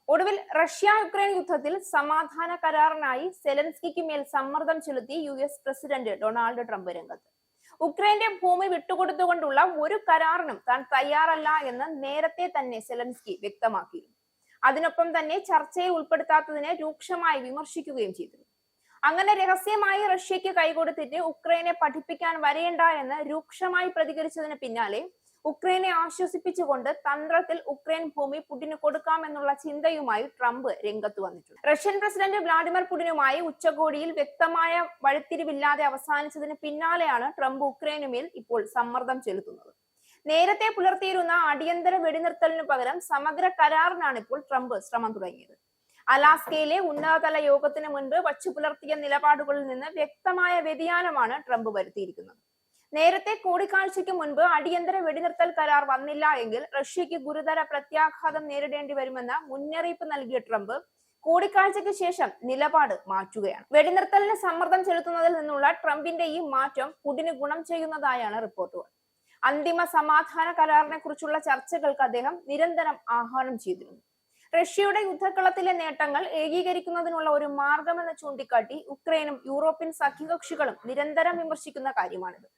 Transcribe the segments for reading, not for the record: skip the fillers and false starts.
ഒടുവിൽ റഷ്യ-യുക്രൈൻ യുദ്ധത്തിൽ സമാധാന കരാറിനായി സെലൻസ്കിക്ക് മേൽ സമ്മർദ്ദം ചെലുത്തി US പ്രസിഡന്റ് ഡൊണാൾഡ് ട്രംപ് രംഗത്ത്. ഉക്രൈന്റെ ഭൂമി വിട്ടുകൊടുത്തുകൊണ്ടുള്ള ഒരു കരാറിനും താൻ തയ്യാറല്ല എന്ന് നേരത്തെ തന്നെ സെലൻസ്കി വ്യക്തമാക്കിയിരുന്നു. അതിനൊപ്പം തന്നെ ചർച്ചയിൽ ഉൾപ്പെടുത്താത്തതിനെ രൂക്ഷമായി വിമർശിക്കുകയും ചെയ്തിരുന്നു. അങ്ങനെ രഹസ്യമായി റഷ്യക്ക് കൈകൊടുത്തിട്ട് ഉക്രൈനെ പഠിപ്പിക്കാൻ വരേണ്ട എന്ന് രൂക്ഷമായി പ്രതികരിച്ചതിന് പിന്നാലെ ഉക്രൈനെ ആശ്വസിപ്പിച്ചുകൊണ്ട് തന്ത്രത്തിൽ ഉക്രൈൻ ഭൂമി പുടിന് കൊടുക്കാമെന്നുള്ള ചിന്തയുമായി ട്രംപ് രംഗത്ത് വന്നിട്ടുണ്ട്. റഷ്യൻ പ്രസിഡന്റ് വ്ളാഡിമിർ പുടിനുമായി ഉച്ചകോടിയിൽ വ്യക്തമായ വഴിത്തിരിവില്ലാതെ അവസാനിച്ചതിന് പിന്നാലെയാണ് ട്രംപ് ഉക്രൈനുമേൽ ഇപ്പോൾ സമ്മർദ്ദം ചെലുത്തുന്നത്. നേരത്തെ പുലർത്തിയിരുന്ന അടിയന്തര വെടിനിർത്തലിനു പകരം സമഗ്ര കരാറിനാണ് ഇപ്പോൾ ട്രംപ് ശ്രമം തുടങ്ങിയത്. അലാസ്കയിലെ ഉന്നതതല യോഗത്തിന് മുൻപ് വച്ചുപുലർത്തിയ നിലപാടുകളിൽ നിന്ന് വ്യക്തമായ വ്യതിയാനമാണ് ട്രംപ് വരുത്തിയിരിക്കുന്നത്. നേരത്തെ കൂടിക്കാഴ്ചയ്ക്ക് മുൻപ് അടിയന്തര വെടിനിർത്തൽ കരാർ വന്നില്ല എങ്കിൽ റഷ്യക്ക് ഗുരുതര പ്രത്യാഘാതം നേരിടേണ്ടി വരുമെന്ന മുന്നറിയിപ്പ് നൽകിയ ട്രംപ് കൂടിക്കാഴ്ചയ്ക്ക് ശേഷം നിലപാട് മാറ്റുകയാണ്. വെടിനിർത്തലിന് സമ്മർദ്ദം ചെലുത്തുന്നതിൽ നിന്നുള്ള ട്രംപിന്റെ ഈ മാറ്റം പുടിന് ഗുണം ചെയ്യുന്നതായാണ് റിപ്പോർട്ടുകൾ. അന്തിമ സമാധാന കരാറിനെ കുറിച്ചുള്ള ചർച്ചകൾക്ക് അദ്ദേഹം നിരന്തരം ആഹ്വാനം ചെയ്തിരുന്നു. റഷ്യയുടെ യുദ്ധക്കളത്തിലെ നേട്ടങ്ങൾ ഏകീകരിക്കുന്നതിനുള്ള ഒരു മാർഗമെന്ന് ചൂണ്ടിക്കാട്ടി ഉക്രൈനും യൂറോപ്യൻ സഖ്യകക്ഷികളും നിരന്തരം വിമർശിക്കുന്ന കാര്യമാണിത്.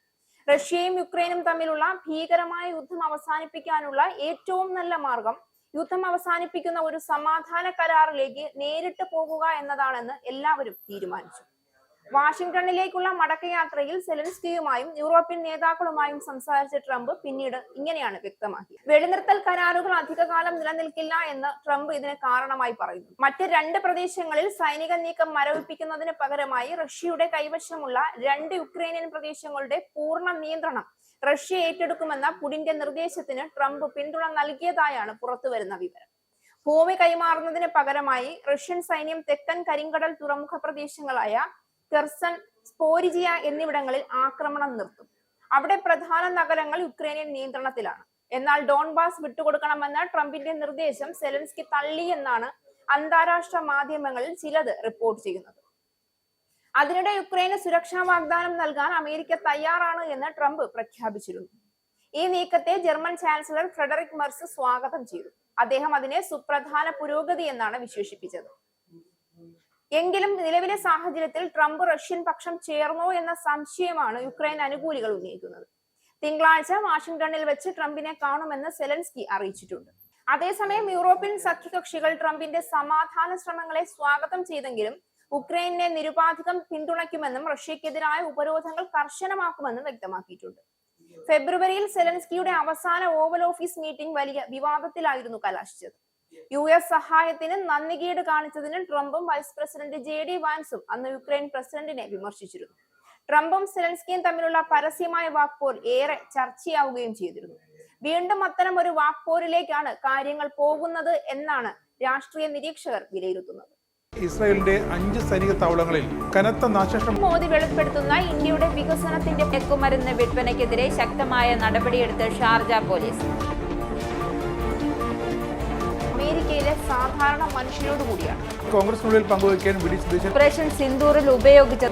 റഷ്യയും യുക്രൈനും തമ്മിലുള്ള ഭീകരമായ യുദ്ധം അവസാനിപ്പിക്കാനുള്ള ഏറ്റവും നല്ല മാർഗം യുദ്ധം അവസാനിപ്പിക്കുന്ന ഒരു സമാധാന കരാറിലേക്ക് നേരിട്ട് പോകുക എന്നതാണെന്ന് എല്ലാവരും തീരുമാനിച്ചു. വാഷിംഗ്ടണിലേക്കുള്ള മടക്കയാത്രയിൽ സെലൻസ്കിയുമായും യൂറോപ്യൻ നേതാക്കളുമായും സംസാരിച്ച ട്രംപ് പിന്നീട് ഇങ്ങനെയാണ് വ്യക്തമാക്കിയത്. വെടിനിർത്തൽ കരാറുകൾ അധികകാലം നിലനിൽക്കില്ല എന്ന് ട്രംപ് ഇതിന് കാരണമായി പറയുന്നു. മറ്റ് 2 പ്രദേശങ്ങളിൽ സൈനിക നീക്കം മരവിപ്പിക്കുന്നതിന് പകരമായി റഷ്യയുടെ കൈവശമുള്ള 2 യുക്രൈനിയൻ പ്രദേശങ്ങളുടെ പൂർണ്ണ നിയന്ത്രണം റഷ്യ ഏറ്റെടുക്കുമെന്ന പുടിന്റെ നിർദ്ദേശത്തിന് ട്രംപ് പിന്തുണ നൽകിയതായാണ് പുറത്തുവരുന്ന വിവരം. ഭൂമി കൈമാറുന്നതിന് പകരമായി റഷ്യൻ സൈന്യം തെക്കൻ കരിങ്കടൽ തുറമുഖ പ്രദേശങ്ങളായ കെർസൺ, സ്പോരിജിയ എന്നിവിടങ്ങളിൽ ആക്രമണം നിർത്തും. അവിടെ പ്രധാന നഗരങ്ങൾ യുക്രൈനിയൻ നിയന്ത്രണത്തിലാണ്. എന്നാൽ ഡോൺബാസ് വിട്ടുകൊടുക്കണമെന്ന ട്രംപിന്റെ നിർദ്ദേശം സെലൻസ്കി തള്ളിയെന്നാണ് അന്താരാഷ്ട്ര മാധ്യമങ്ങളിൽ ചിലത് റിപ്പോർട്ട് ചെയ്യുന്നത്. അതിനിടെ യുക്രൈന് സുരക്ഷാ വാഗ്ദാനം നൽകാൻ അമേരിക്ക തയ്യാറാണ് എന്ന് ട്രംപ് പ്രഖ്യാപിച്ചിരുന്നു. ഈ നീക്കത്തെ ജർമ്മൻ ചാൻസലർ ഫ്രെഡറിക് മെർസ് സ്വാഗതം ചെയ്തു. അദ്ദേഹം അതിനെ സുപ്രധാന പുരോഗതി എന്നാണ് വിശേഷിപ്പിച്ചത്. എങ്കിലും നിലവിലെ സാഹചര്യത്തിൽ ട്രംപ് റഷ്യൻ പക്ഷം ചേർന്നോ എന്ന സംശയമാണ് യുക്രൈൻ അനുകൂലികൾ ഉന്നയിക്കുന്നത്. തിങ്കളാഴ്ച വാഷിംഗ്ടണിൽ വെച്ച് ട്രംപിനെ കാണുമെന്ന് സെലൻസ്കി അറിയിച്ചിട്ടുണ്ട്. അതേസമയം യൂറോപ്യൻ സഖ്യകക്ഷികൾ ട്രംപിന്റെ സമാധാന ശ്രമങ്ങളെ സ്വാഗതം ചെയ്തെങ്കിലും ഉക്രൈനെ നിരുപാധികം പിന്തുണയ്ക്കുമെന്നും റഷ്യക്കെതിരായ ഉപരോധങ്ങൾ കർശനമാക്കുമെന്നും വ്യക്തമാക്കിയിട്ടുണ്ട്. ഫെബ്രുവരിയിൽ സെലൻസ്കിയുടെ അവസാന ഓവൽ ഓഫീസ് മീറ്റിംഗ് വലിയ വിവാദത്തിലായിരുന്നു കലാശിച്ചത്. US സഹായത്തിന് നന്ദികേട് കാണിച്ചതിന് ട്രംപും വൈസ് പ്രസിഡന്റ് JD വാൻസും അന്ന് യുക്രൈൻ പ്രസിഡന്റിനെ വിമർശിച്ചിരുന്നു. ട്രംപും സെലൻസ്കിയും തമ്മിലുള്ള പരസ്യമായ വാക്പോർ ഏറെ ചർച്ചയാവുകയും ചെയ്തിരുന്നു. വീണ്ടും അത്തരം ഒരു വാക്പോരിലേക്കാണ് കാര്യങ്ങൾ പോകുന്നത് എന്നാണ് രാഷ്ട്രീയ നിരീക്ഷകർ വിലയിരുത്തുന്നത്. ഇസ്രായേലിന്റെ 5 സൈനിക താവളങ്ങളിൽ കനത്ത നാശനഷ്ടം. മോദി വെളിപ്പെടുത്തുന്ന ഇന്ത്യയുടെ വികസനത്തിന്റെ മയക്കുമരുന്ന് വിൽപ്പനയ്ക്കെതിരെ ശക്തമായ നടപടിയെടുത്ത് ഷാർജ പോലീസ്. അമേരിക്കയിലെ സാധാരണ മനുഷ്യരോട് കൂടിയാണ് കോൺഗ്രസിനുള്ളിൽ പങ്കുവയ്ക്കാൻ ഓപ്പറേഷൻ സിന്ദൂറിൽ ഉപയോഗിച്ച